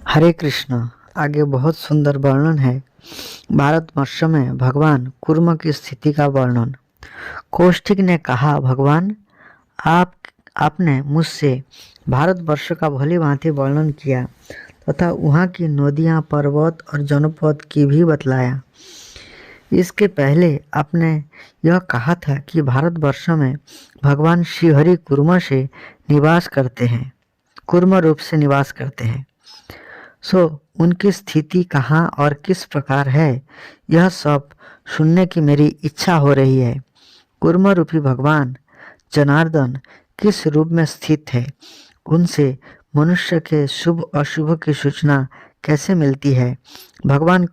हरे कृष्ण। आगे बहुत सुंदर वर्णन है भारतवर्ष में भगवान कूर्म की स्थिति का वर्णन। कौशिक ने कहा, भगवान आप आपने मुझसे भारतवर्ष का भली भांति वर्णन किया तथा वहाँ की नदियाँ, पर्वत और जनपद की भी बतलाया। इसके पहले आपने यह कहा था कि भारतवर्ष में भगवान श्रीहरि कूर्म से निवास करते हैं, कूर्म रूप से निवास करते हैं। उनकी स्थिति कहाँ और किस प्रकार है, यह सब सुनने की मेरी इच्छा हो रही है। कूर्म रूपी भगवान जनार्दन किस रूप में स्थित है, उनसे मनुष्य के शुभ अशुभ की सूचना कैसे मिलती है, भगवान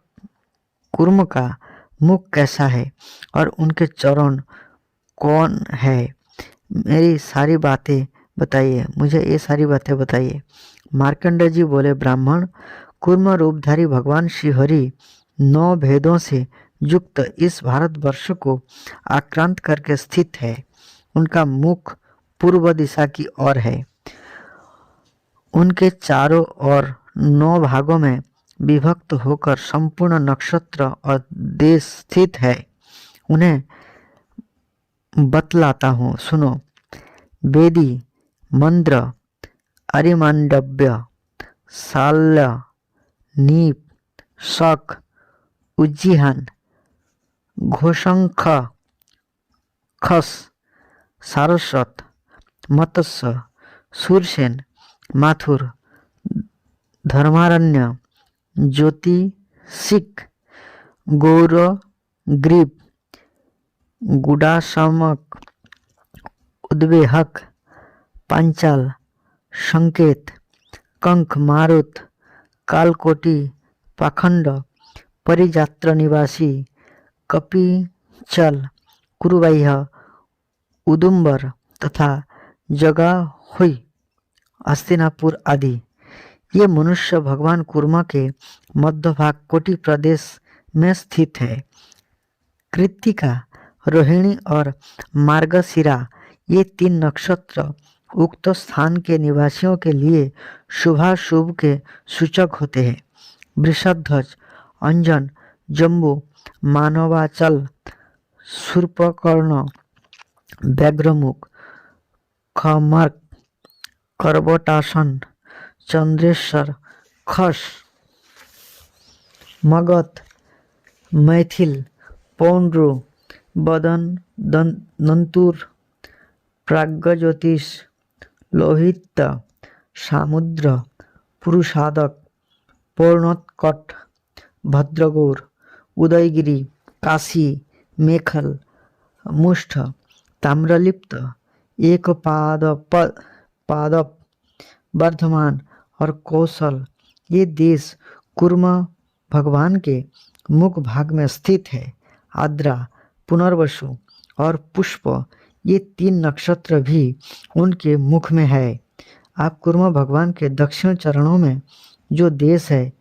कूर्म का मुख कैसा है और उनके चरण कौन है, मेरी सारी बातें बताइए, मुझे ये सारी बातें बताइए। मार्कंडेय जी बोले, ब्राह्मण, कूर्म रूपधारी भगवान श्री हरि 9 भेदों से युक्त इस भारतवर्ष को आक्रांत करके स्थित है। उनका मुख पूर्व दिशा की ओर है। उनके चारों ओर 9 भागों में विभक्त होकर संपूर्ण नक्षत्र और देश स्थित है। उन्हें बतलाता हूँ, सुनो। वेदी, मंद्र, अरिमांडव्य, शाल्य, नीप, शक, उज्जीहन, घोषंख, खस, सारस्वत, मत्स्य, सूरसेन, माथुर, धर्मारण्य, ज्योतिषिक, गौर, ग्रीब, गुडाशमक, उद्वेहक, पांचाल, संकेत, कंक, मारुत, कालकोटि, पाखंड, परिजात्र निवासी, कपिचल, कुरुवाह्य, उदुम्बर तथा जगाहुई, हस्तिनापुर आदि। ये मनुष्य भगवान कूर्म के मध्य भाग कोटि प्रदेश में स्थित है। कृत्तिका, रोहिणी और मार्गशिरा, ये 3 नक्षत्र उक्त स्थान के निवासियों के लिए शुभाशुभ के सूचक होते हैं। वृषध्वज, अंजन, जम्बू, मानवाचल, शूर्पकर्ण, व्याघ्रमुख, खमर्क, कर्बटासन, चंद्रेश्वर, खस, मगध, मैथिल, पौंड्र, बदन, नंतुर, प्राग्ज्योतिष, लोहित, सामुद्र, पुरुषादक, पौर्णोत्कट, भद्रगौर, उदयगिरी, काशी, मेखल, मुष्ठ, ताम्रलिप्त, एक पादप, वर्धमान और कौशल, ये देश कूर्म भगवान के मुख भाग में स्थित है। आद्रा, पुनर्वसु और पुष्प, ये 3 नक्षत्र भी उनके मुख में है। आप कूर्म भगवान के दक्षिण चरणों में जो देश है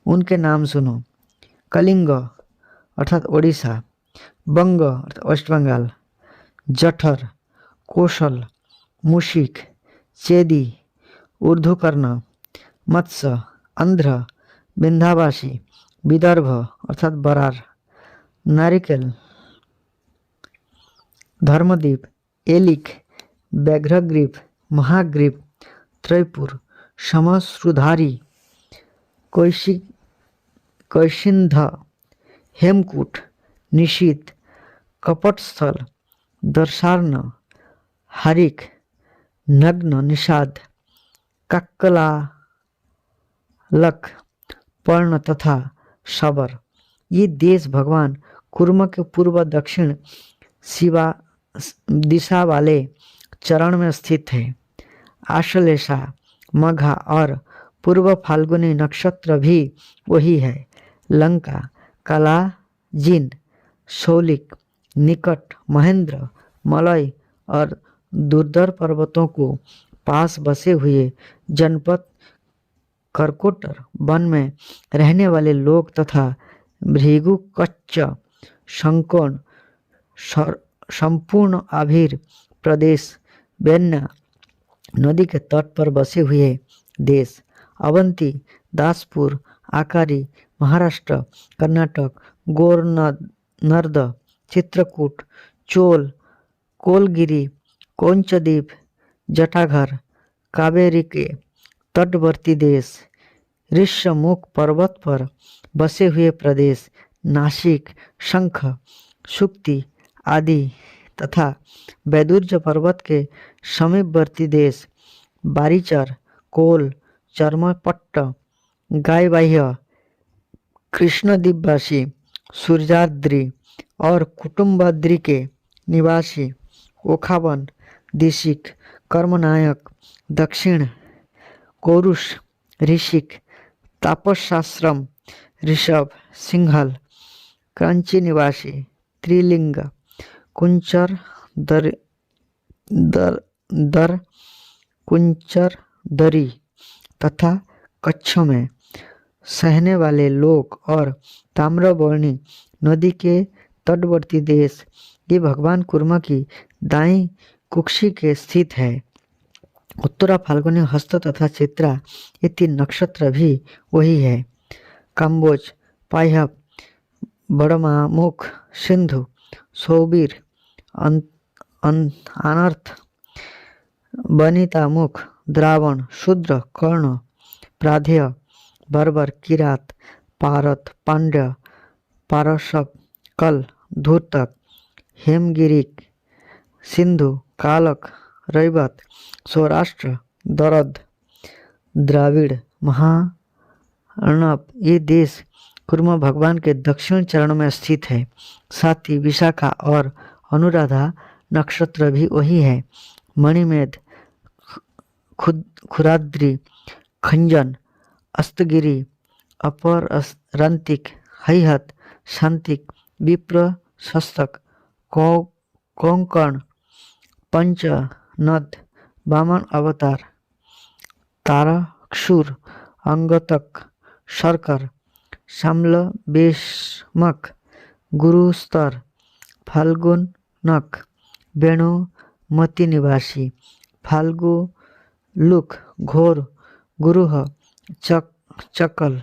उनके नाम सुनो। कलिंग अर्थात ओडिशा, बंग अर्थात वेस्ट बंगाल, जठर, कौशल, मुशिक, चेदी, ऊर्ध्वकर्ण, मत्स्य, आंध्र, विंध्यावासी, विदर्भ अर्थात बरार, नारिकेल, धर्मदीप, एलिक, व्याघ्रग्रीव, महाग्रीव, त्रयपुर, समश्रुधारी, कैशिंध, हेमकूट, निशीत, कपटस्थल, दर्शार्ण, हरिक, नग्न, निषाद, कक्कलालक, पर्ण तथा शबर, ये देश भगवान कूर्म के पूर्व दक्षिण शिवा दिशा वाले चरण में स्थित है। आश्लेषा, मघा और पूर्व फाल्गुनी नक्षत्र भी वही है। लंका, कला, जिन, शौलिक, निकट, महेंद्र, मलय और दुर्धर पर्वतों को पास बसे हुए जनपद, करकोटर वन में रहने वाले लोग तथा भृगु, कच्च, शंकोण, संपूर्ण आभिर प्रदेश, बेन्ना नदी के तट पर बसे हुए देश, अवंती, दासपुर, आकारी, महाराष्ट्र, कर्नाटक, गोर नर्द, चित्रकूट, चोल, कोलगिरी, कोंचदीप, जटाघर, कावेरी के तटवर्ती देश, ऋष्यमुख पर्वत पर बसे हुए प्रदेश, नासिक, शंख, शुक्ति आदि तथा वैदुर्ज पर्वत के समीपवर्ती देश, बारीचर, कोल, चर्मपट्ट, गायबाह्य, कृष्णद्वीपवासी, सूर्याद्रि और कुटुम्बाद्रि के निवासी, ओखावन, दिशिक, कर्मनायक, दक्षिण, कोरुष, ऋषिक, तापसाश्रम, ऋषभ, सिंघल, क्रांची निवासी, त्रिलिंग, कुंचर, दर, दर, दर कुंचर दरी तथा कच्छ में सहने वाले लोग और ताम्रबर्णी नदी के तटवर्ती देश, ये भगवान कुर्मा की दाई कुक्षी के स्थित है। उत्तरा फाल्गुनी, हस्त तथा चित्रा ये 3 नक्षत्र भी वही है। काम्बोज, पायहप, बड़मामुख, सिंधु, सोबीर, अनर्थ, बनितामुख, द्रावण, शूद्र, कर्ण, प्राधेय, बर्बर, किरात, पारत, पांड्य, पारशप, कल, धूर्तक, हेमगिरिक, सिंधु, कालक, रैवत, सौराष्ट्र, दरद, द्राविड़, महाअर्णब ये देश कुर्मा भगवान के दक्षिण चरण में स्थित है। साथ ही विशाखा और अनुराधा नक्षत्र भी वही है। मणिमेध, खुराद्री, खंजन, अस्तगिरी, अपरंतिक, हैहत, शांतिक, विप्र, शस्तक, कोंकण, पंचनद, वामन अवतार, तारक्षुर, अंगतक, शर्कर, शाम्ल, बेशमक, गुरुस्तर, फाल्गुनक, वेणु, मति निवासी, फाल्गु, लुक, घोर, गुरुह, चकल,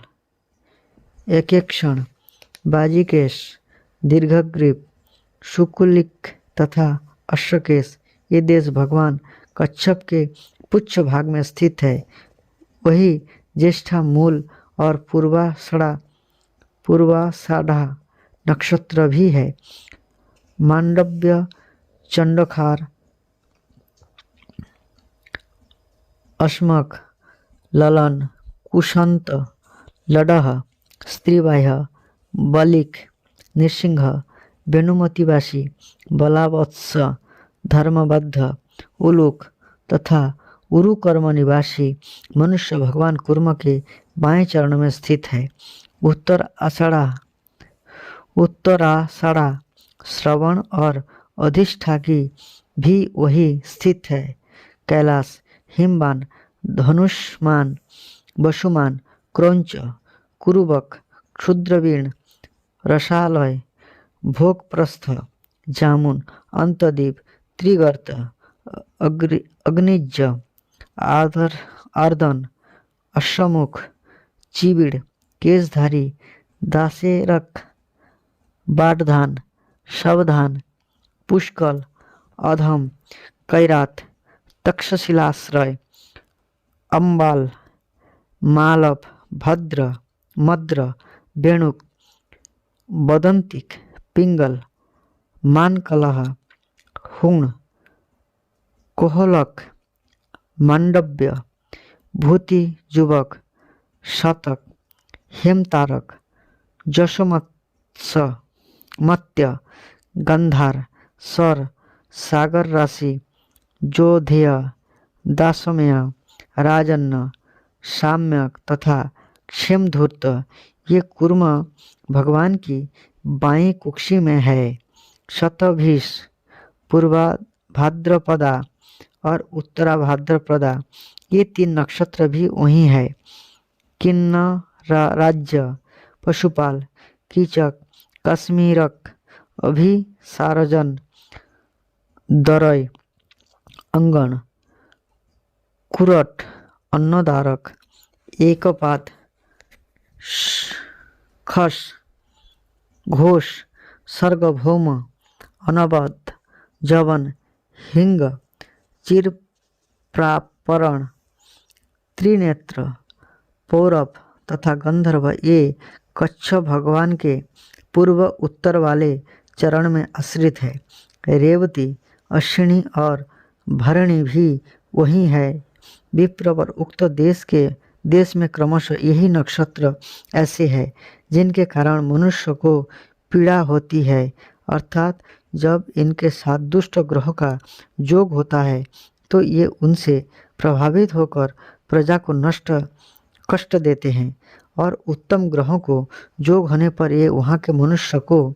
एकेक्षण, बाजिकेश, दीर्घग्रीव, शुकुलिक तथा अश्वकेश ये देश भगवान कच्छप के पुच्छ भाग में स्थित है। वही ज्येष्ठा, मूल और पूर्वाषाढ़ा नक्षत्र भी है। मांडव्य, चंडखार, अस्मक, ललन, कुशंत, लडह, स्त्रीबाह्य, बलिक, नृसिंह, वेणुमतिवासी, बलावत्स, धर्मबद्ध, उलूक तथा उरुकर्म निवासी मनुष्य भगवान कुर्म के बाएं चरण में स्थित है। उत्तराषाढ़ा, श्रवण और अधिष्ठागी भी वही स्थित है। कैलाश, हिमबान, धनुष्मान, वसुमान, क्रौंच, कुरुबक, क्षुद्रवीण, रसालय, भोगप्रस्थ, जामुन, अंतदीप, त्रिगर्त, अग्निज, आर्दन, अश्वमुख, चिबिड़, केशधारी, दासेरक, बाटधान, शवधान, पुष्कल, अधम, कैरात, तक्षशिलाश्रय, अम्बाल, मालव, भद्र, मद्र, वेणुक, बदंतिक, पिंगल, मानकलह, हुण, कोहलक, मांडव्य, भूति जुबक, शतक, हेमतारक, जशोमत्स, मत्य, गंधार, सर, सागर राशि, जोधेय, दासमय, राजन्न, साम्यक तथा क्षेमधूर्त ये कुर्म भगवान की बाएं कुक्षी में है। शतभिष, पूर्वा भाद्रपदा और उत्तरा भाद्रपदा ये 3 नक्षत्र भी वही है। किन्नर राज्य, पशुपाल, कीचक, कश्मीरक, अभिसारजन, दरय, अंगन, कुरट, अन्नदारक, एकपात, खस, घोष, सर्गभौम, अनबद्ध, जवन, हिंग, चिरप्रापरण, त्रिनेत्र, पौरव तथा गंधर्व ये कच्छ भगवान के पूर्व उत्तर वाले चरण में आश्रित है। रेवती, अश्विनी और भरणी भी वही है। विप्र पर उक्त देश में क्रमशः यही नक्षत्र ऐसे हैं जिनके कारण मनुष्य को पीड़ा होती है, अर्थात जब इनके साथ दुष्ट ग्रह का योग होता है तो ये उनसे प्रभावित होकर प्रजा को कष्ट देते हैं, और उत्तम ग्रहों को योग होने पर ये वहाँ के मनुष्य को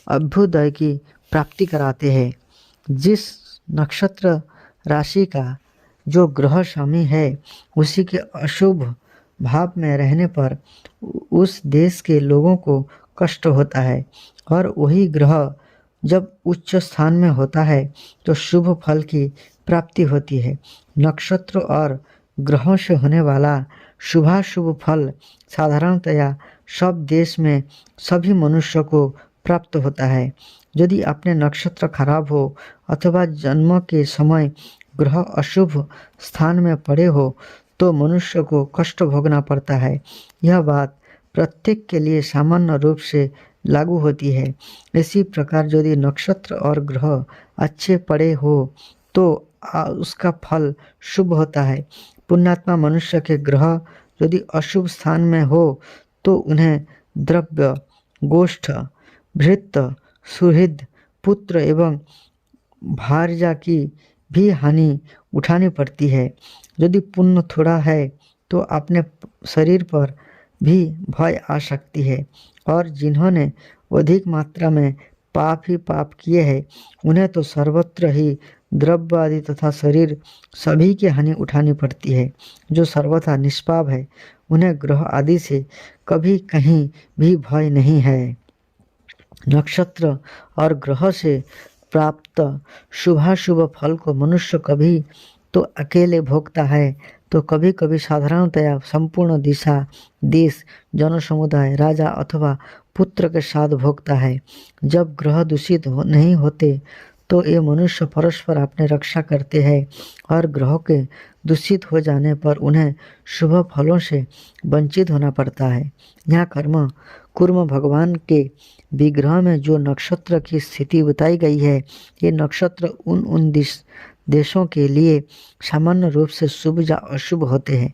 अभ्युदय की प्राप्ति कराते हैं। जिस नक्षत्र राशि का जो ग्रह स्वामी है उसी के अशुभ भाव में रहने पर उस देश के लोगों को कष्ट होता है, और वही ग्रह जब उच्च स्थान में होता है तो शुभ फल की प्राप्ति होती है। नक्षत्र और ग्रहों से होने वाला शुभाशुभ फल साधारणतया सब देश में सभी मनुष्यों को प्राप्त होता है। यदि अपने नक्षत्र खराब हो अथवा जन्म के समय ग्रह अशुभ स्थान में पड़े हो तो मनुष्य को कष्ट भोगना पड़ता है। यह बात प्रत्येक के लिए सामान्य रूप से लागू होती है। इसी प्रकार यदि नक्षत्र और ग्रह अच्छे पड़े हो तो उसका फल शुभ होता है। पुण्यात्मा मनुष्य के ग्रह यदि अशुभ स्थान में हो तो उन्हें द्रव्य, गोष्ठ, भृत्य, सुहृद, पुत्र एवं भार्या की भी हानि उठानी पड़ती है। यदि पुण्य थोड़ा है तो अपने शरीर पर भी भय आ सकती है, और जिन्होंने अधिक मात्रा में पाप ही पाप किए हैं उन्हें तो सर्वत्र ही द्रव्य आदि तथा शरीर सभी की हानि उठानी पड़ती है। जो सर्वथा निष्पाप है उन्हें ग्रह आदि से कभी कहीं भी भय नहीं है। नक्षत्र और ग्रह से प्राप्त शुभाशुभ फल को मनुष्य कभी तो अकेले भोगता है तो कभी कभी साधारणतया संपूर्ण दिशा, देश, जनसमुदाय, राजा अथवा पुत्र के साथ भोगता है। जब ग्रह दूषित नहीं होते तो ये मनुष्य परस्पर अपने रक्षा करते हैं, और ग्रहों के दूषित हो जाने पर उन्हें शुभ फलों से वंचित होना पड़ता है। यहाँ कुर्म भगवान के विग्रह में जो नक्षत्र की स्थिति बताई गई है, ये नक्षत्र उन देशों के लिए सामान्य रूप से शुभ या अशुभ होते हैं।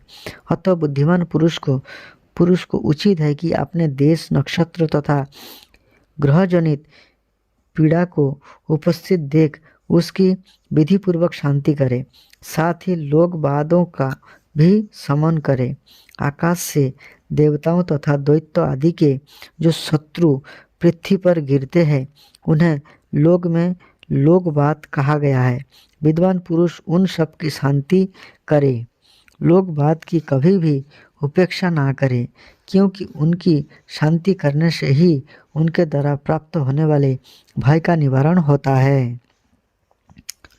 अतः बुद्धिमान पुरुष को उचित है कि अपने देश, नक्षत्र तथा ग्रहजनित पीड़ा को उपस्थित देख उसकी विधिपूर्वक शांति करे, साथ ही लोक वादों का भी समन करे। आकाश से देवताओं तथा दैत्य आदि के जो शत्रु पृथ्वी पर गिरते हैं उन्हें लोक में लोकवाद कहा गया है। विद्वान पुरुष उन सब की शांति करे, लोकवाद की कभी भी उपेक्षा ना करे, क्योंकि उनकी शांति करने से ही उनके द्वारा प्राप्त होने वाले भय का निवारण होता है।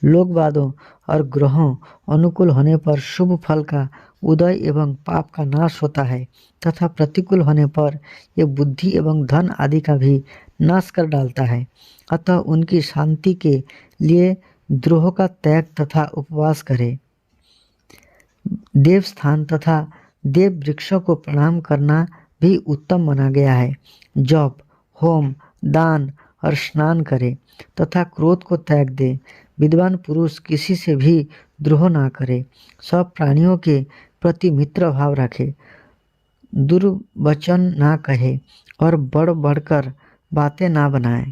लोकवादों और ग्रहों अनुकूल होने पर शुभ फल का उदय एवं पाप का नाश होता है, तथा प्रतिकूल होने पर यह बुद्धि एवं धन आदि का भी नाश कर डालता है। अतः उनकी शांति के लिए द्रोह का त्याग तथा उपवास करे। देवस्थान तथा देव वृक्षों को प्रणाम करना भी उत्तम माना गया है। जप, होम, दान और स्नान करे तथा क्रोध को त्याग दे। विद्वान पुरुष किसी से भी द्रोह ना करे, सब प्राणियों के प्रति मित्र भाव रखे, दुर्वचन ना कहे और बढ़ बढ़कर बातें ना बनाए।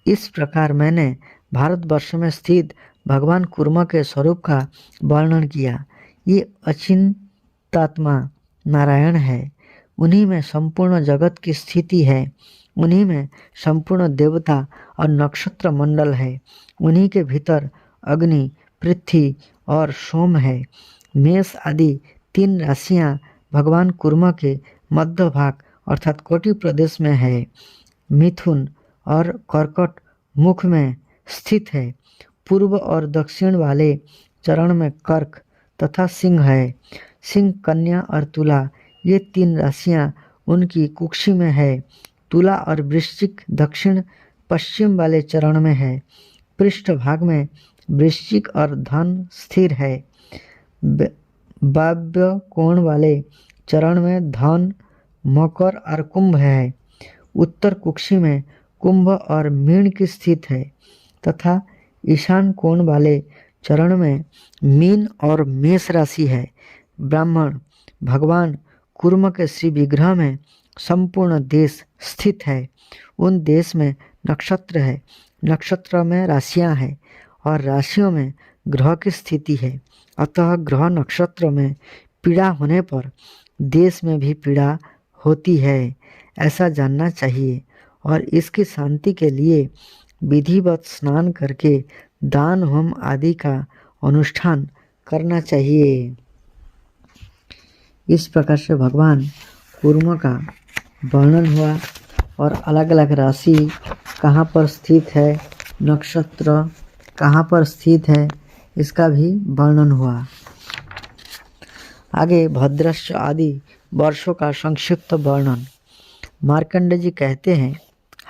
इस प्रकार मैंने भारतवर्ष में स्थित भगवान कुर्म के स्वरूप का वर्णन किया। ये अचिंतात्मा नारायण है, उन्हीं में संपूर्ण जगत की स्थिति है, उन्हीं में संपूर्ण देवता और नक्षत्र मंडल है, उन्हीं के भीतर अग्नि, पृथ्वी और सोम है। मेष आदि 3 राशियां भगवान कुर्म के मध्य भाग अर्थात कोटि प्रदेश में है। मिथुन और कर्कट मुख में स्थित है। पूर्व और दक्षिण वाले चरण में कर्क तथा सिंह है। सिंह, कन्या और तुला, ये 3 राशियां उनकी कुक्षी में है। तुला और वृश्चिक दक्षिण पश्चिम वाले चरण में है। पृष्ठभाग में वृश्चिक और धन स्थिर है। वायव्य कोण वाले चरण में धन, मकर और कुंभ है। उत्तर कुक्षी में कुंभ और मीन की स्थित है तथा ईशान कोण वाले चरण में मीन और मेष राशि है। ब्राह्मण भगवान कूर्म के श्री विग्रह में संपूर्ण देश स्थित है। उन देश में नक्षत्र है, नक्षत्र में राशियां हैं और राशियों में ग्रह की स्थिति है। अतः ग्रह नक्षत्र में पीड़ा होने पर देश में भी पीड़ा होती है, ऐसा जानना चाहिए और इसकी शांति के लिए विधिवत स्नान करके दान होम आदि का अनुष्ठान करना चाहिए। इस प्रकार से भगवान कूर्म का वर्णन हुआ और अलग अलग राशि कहाँ पर स्थित है, नक्षत्र कहाँ पर स्थित है, इसका भी वर्णन हुआ। आगे भद्रश्च आदि वर्षों का संक्षिप्त वर्णन। मार्कंडेय जी कहते हैं,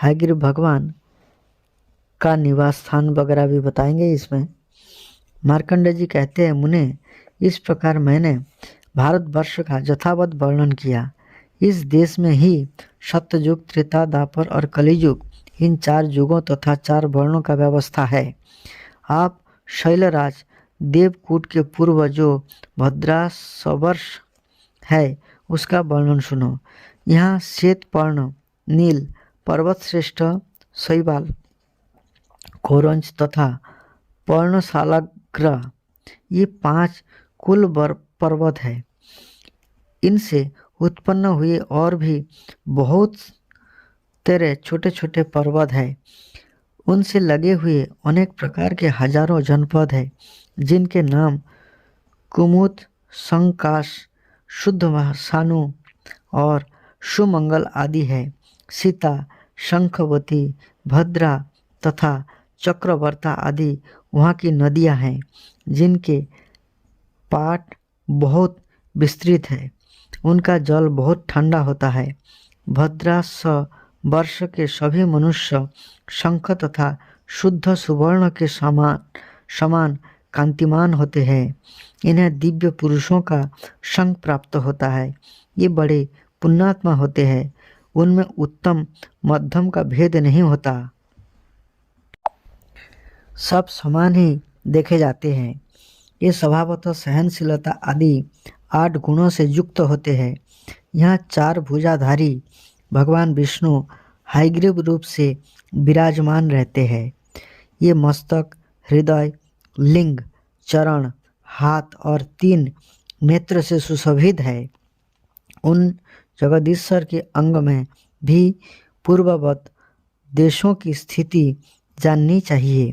हयग्रीव भगवान का निवास स्थान वगैरह भी बताएंगे इसमें। मार्कंडेय जी कहते हैं, मुने, इस प्रकार मैंने भारतवर्ष का यथावत वर्णन किया। इस देश में ही सत्ययुग, त्रेता, द्वापर और कलियुग, इन 4 युगों तथा 4 वर्णों का व्यवस्था है। आप शैलराज देवकूट के पूर्व जो भद्रासवर्ष है उसका वर्णन सुनो। यहाँ श्वेतपर्ण, नील, पर्वतश्रेष्ठ, शैवाल, कोरंज तथा पर्णशालाग्र, ये 5 कुल पर्वत है। इनसे उत्पन्न हुए और भी बहुत तेरे छोटे छोटे पर्वत है। उनसे लगे हुए अनेक प्रकार के हजारों जनपद है, जिनके नाम कुमुद, संकाश, शुद्ध सानु और सुमंगल आदि है। सीता, शंखवती, भद्रा तथा चक्रवर्ता आदि वहाँ की नदियाँ हैं, जिनके पाट बहुत विस्तृत है। उनका जल बहुत ठंडा होता है। भद्रास वर्ष के सभी मनुष्य शंख तथा शुद्ध सुवर्ण के समान कांतिमान होते हैं। इन्हें दिव्य पुरुषों का संग प्राप्त होता है। ये बड़े पुण्यात्मा होते हैं। उनमें उत्तम मध्यम का भेद नहीं होता, सब समान ही देखे जाते हैं। ये स्वभावतः सहनशीलता आदि 8 गुणों से युक्त होते हैं। यहाँ 4 भुजाधारी भगवान विष्णु हयग्रीव रूप से विराजमान रहते हैं। ये मस्तक, हृदय, लिंग, चरण, हाथ और 3 नेत्र से सुशोभित है। उन जगदीश्वर के अंग में भी पूर्ववत देशों की स्थिति जाननी चाहिए।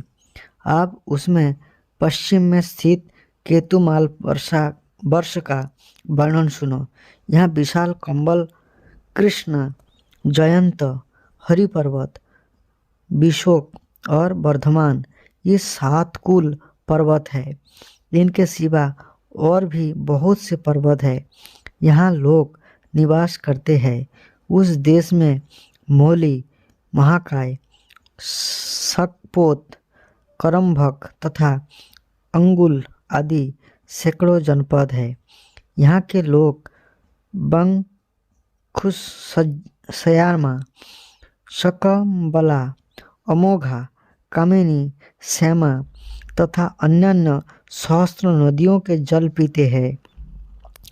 आप उसमें पश्चिम में स्थित केतुमाल वर्ष का वर्णन सुनो। यहाँ विशाल कंबल, कृष्ण, जयंत, हरि पर्वत, विशोक और वर्धमान, ये 7 कुल पर्वत है। इनके सिवा और भी बहुत से पर्वत है। यहाँ लोग निवास करते हैं। उस देश में मौली, महाकाय, शकपोत, करम्भक तथा अंगुल आदि सैकड़ों जनपद है। यहाँ के लोग बंखुशयामा, शकम्बला, अमोघा, कामिनी, श्यामा तथा अन्यान्य सहस्त्र नदियों के जल पीते हैं।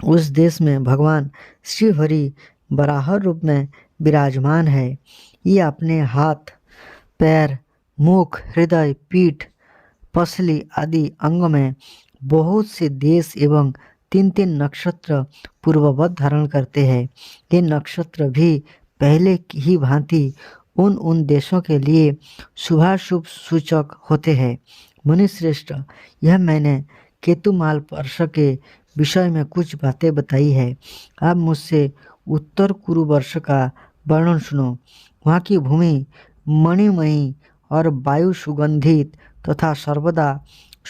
उस देश में भगवान श्री हरि वराह रूप में विराजमान है। ये अपने हाथ, पैर, मुख, हृदय, पीठ, पसली आदि अंग में बहुत से देश एवं 3-3 नक्षत्र पूर्ववत धारण करते हैं। ये नक्षत्र भी पहले की ही भांति उन देशों के लिए शुभाशुभ सूचक होते हैं। मुनिश्रेष्ठ, यह मैंने केतुमाल वर्ष के विषय में कुछ बातें बताई है। आप मुझसे उत्तर कुरु वर्ष का वर्णन सुनो। वहाँ की भूमि मणिमयी और वायु सुगंधित तथा सर्वदा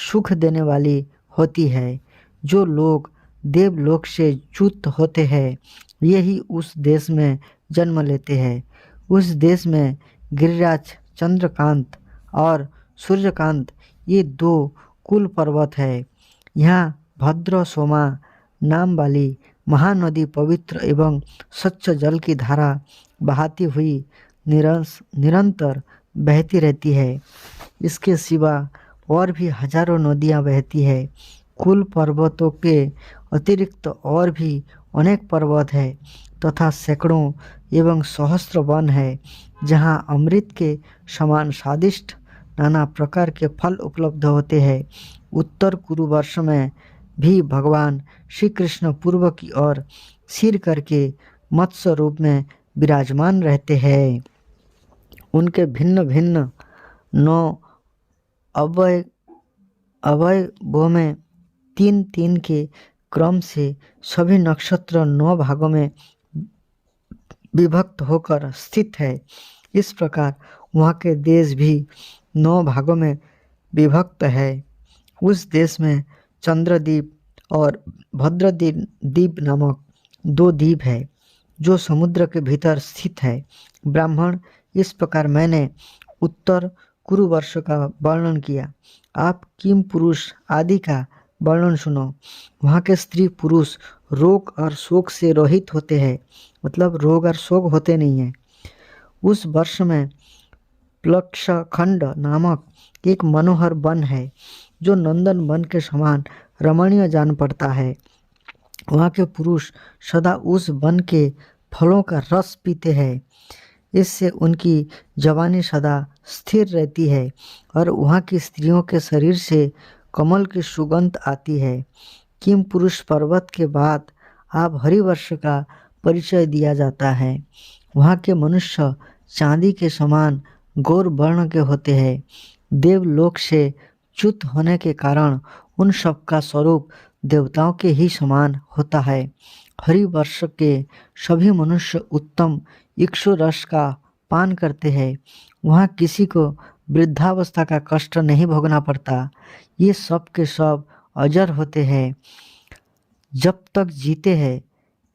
सुख देने वाली होती है। जो लोग देवलोक से च्युत होते हैं, यही उस देश में जन्म लेते हैं। उस देश में गिरिराज, चंद्रकांत और सूर्यकांत ये दो कुल पर्वत है। यहाँ भद्र सोमा नाम वाली महानदी पवित्र एवं स्वच्छ जल की धारा बहाती हुई निरंतर बहती रहती है। इसके सिवा और भी हजारों नदियाँ बहती है। कुल पर्वतों के अतिरिक्त और भी अनेक पर्वत है तथा सैकड़ों एवं सहस्त्र वन है, जहाँ अमृत के समान स्वादिष्ट नाना प्रकार के फल उपलब्ध होते हैं। उत्तर कुरुवर्ष में भी भगवान श्री कृष्ण पूर्व की ओर सिर करके मत्स्य रूप में विराजमान रहते हैं। उनके भिन्न भिन्न 9 अवयवों में 3-3 के क्रम से सभी नक्षत्र 9 भागों में विभक्त होकर स्थित है। इस प्रकार वहाँ के देश भी 9 भागों में विभक्त है। उस देश में चंद्रद्वीप और भद्रद्वीप नामक 2 द्वीप है, जो समुद्र के भीतर स्थित है। ब्राह्मण, इस प्रकार मैंने उत्तर कुरुवर्ष का वर्णन किया। आप किम पुरुष आदि का वर्णन सुनो। वहाँ के स्त्री पुरुष रोग और शोक से रहित होते हैं, मतलब रोग और शोक होते नहीं हैं। उस वर्ष में प्लक्षखंड नामक एक मनोहर वन है, जो नंदन वन के समान रमणीय जान पड़ता है। वहाँ के पुरुष सदा उस वन के फलों का रस पीते हैं। इससे उनकी जवानी सदा स्थिर रहती है और वहाँ की स्त्रियों के शरीर से कमल की सुगंध आती है। किम पुरुष पर्वत के बाद आप हरिवर्ष का परिचय दिया जाता है। वहाँ के मनुष्य चांदी के समान गौर वर्ण के होते हैं। देवलोक से च्युत होने के कारण उन सब का स्वरूप देवताओं के ही समान होता है। हरिवर्ष के सभी मनुष्य उत्तम इक्षु रस का पान करते हैं। वहाँ किसी को वृद्धावस्था का कष्ट नहीं भोगना पड़ता। ये सब के सब अजर होते हैं, जब तक जीते हैं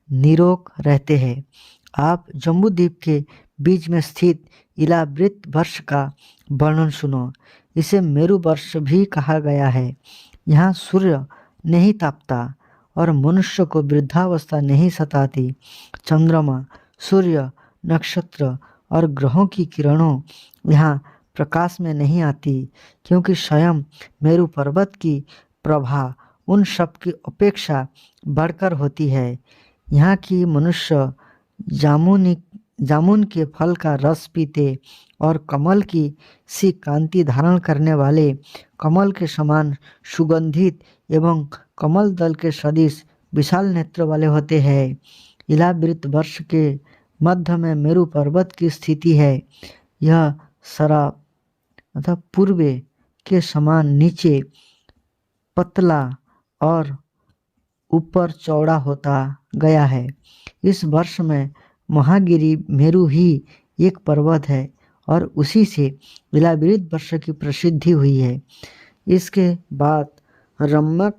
निरोग रहते हैं। आप जम्बूद्वीप के बीच में स्थित इलावृत वर्ष का वर्णन सुनो। इसे मेरु वर्ष भी कहा गया है। यहाँ सूर्य नहीं तापता और मनुष्य को वृद्धावस्था नहीं सताती। चंद्रमा, सूर्य, नक्षत्र और ग्रहों की किरणों यहाँ प्रकाश में नहीं आती, क्योंकि स्वयं मेरु पर्वत की प्रभा उन सब की अपेक्षा बढ़कर होती है। यहाँ की मनुष्य जामुन के फल का रस पीते और कमल की सी कांति धारण करने वाले, कमल के समान सुगंधित एवं कमल दल के सदृश विशाल नेत्र वाले होते हैं। इलावृत वर्ष के मध्य में मेरु पर्वत की स्थिति है। यह शराब अर्थात पूर्वे के समान नीचे पतला और ऊपर चौड़ा होता गया है। इस वर्ष में महागिरी मेरु ही एक पर्वत है और उसी से इलावृत वर्ष की प्रसिद्धि हुई है। इसके बाद रम्यक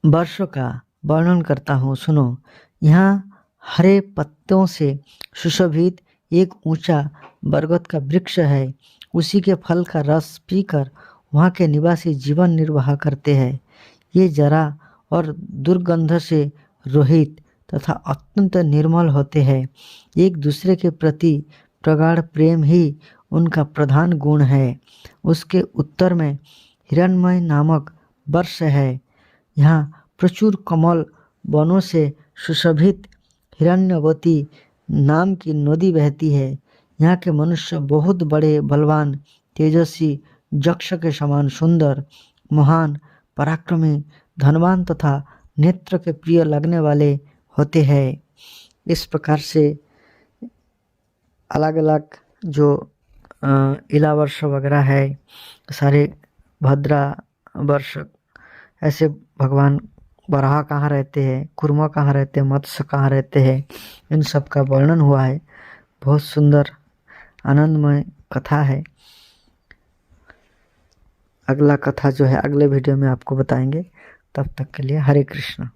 वर्ष का वर्णन करता हूँ, सुनो। यहाँ हरे पत्तों से सुशोभित एक ऊंचा बरगद का वृक्ष है। उसी के फल का रस पीकर वहाँ के निवासी जीवन निर्वाह करते हैं। ये जरा और दुर्गंध से रहित तथा अत्यंत निर्मल होते हैं। एक दूसरे के प्रति प्रगाढ़ प्रेम ही उनका प्रधान गुण है। उसके उत्तर में हिरण्मय नामक वर्ष है। यहाँ प्रचुर कमल वनों से सुशोभित हिरण्यवती नाम की नदी बहती है। यहाँ के मनुष्य बहुत बड़े, बलवान, तेजस्वी, यक्ष के समान सुंदर, महान, पराक्रमी, धनवान तथा नेत्र के प्रिय लगने वाले होते हैं। इस प्रकार से अलग अलग जो इला वर्ष वगैरह है, सारे भद्रा वर्ष, ऐसे भगवान वराह कहाँ रहते हैं, कुर्मा कहाँ रहते हैं, मत्स्य कहाँ रहते हैं, इन सब का वर्णन हुआ है। बहुत सुंदर आनंदमय कथा है। अगला कथा जो है अगले वीडियो में आपको बताएंगे। तब तक के लिए हरे कृष्ण।